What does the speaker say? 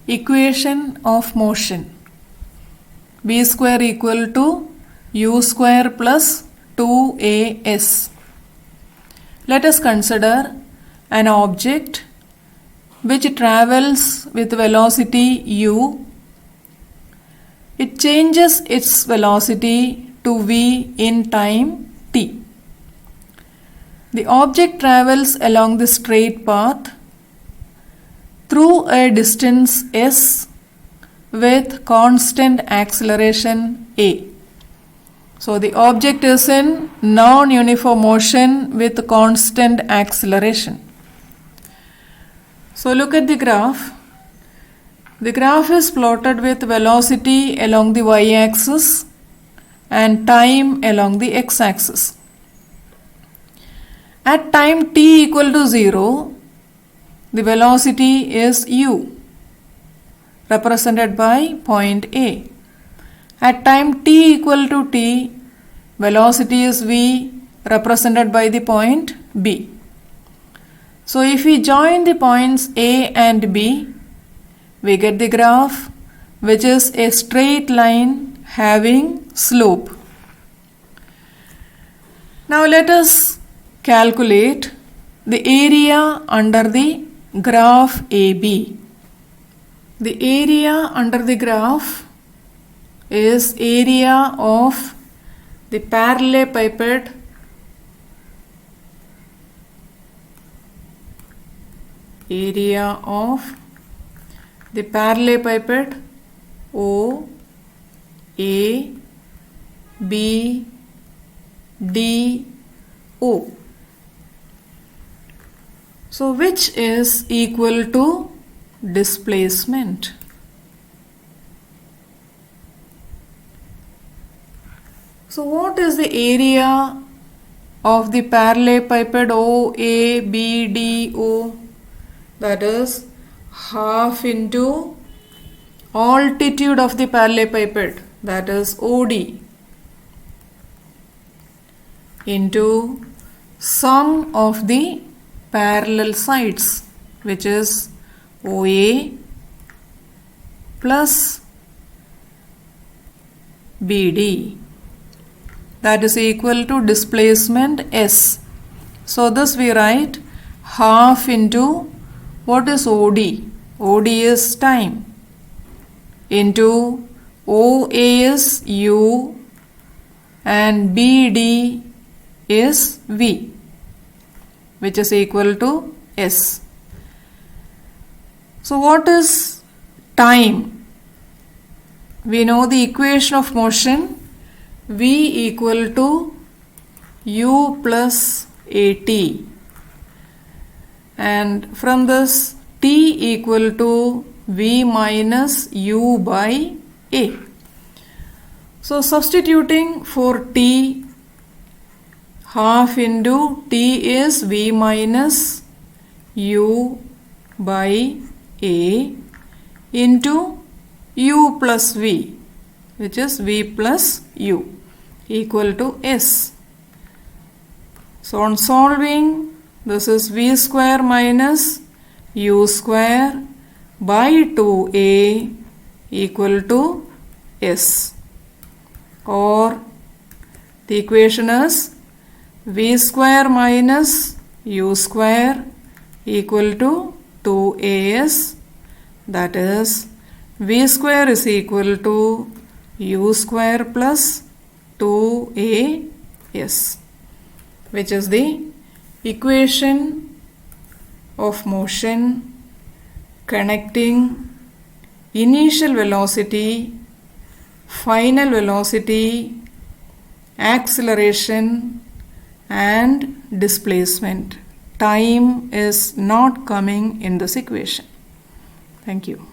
equation of motion. V square equal to u square plus 2as. Let us consider an object which travels with velocity u. It changes its velocity to v in time t. The object travels along the straight path through a distance s with constant acceleration a. So the object is in non-uniform motion with constant acceleration. So look at the graph. The graph is plotted with velocity along the y-axis and time along the x-axis. At time t equal to 0, the velocity is u, represented by point A. At time t equal to t, velocity is v, represented by the point B. So if we join the points A and B, we get the graph which is a straight line having slope. Now let us calculate the area under the graph AB. The area under the graph is area of the parallelepiped O, A, B, D, O. So which is equal to displacement. So what is the area of the parallelepiped OABDO? That is half into altitude of the parallelepiped, that is OD, into sum of the parallel sides, which is OA plus BD, that is equal to displacement S. So this we write half into what is OD? OD is time, into OA is U and BD is V, which is equal to S. So what is time? We know the equation of motion, V equal to U plus AT, and from this T equal to V minus U by A. So substituting for T, half into T is V minus U by A into U plus V, which is V plus U, equal to S. So on solving, this is V square minus U square by 2A equal to S, or the equation is V square minus U square equal to 2AS, that is V square is equal to U square plus 2AS, which is the equation of motion connecting initial velocity, final velocity, acceleration and displacement. Time is not coming in this equation. Thank you.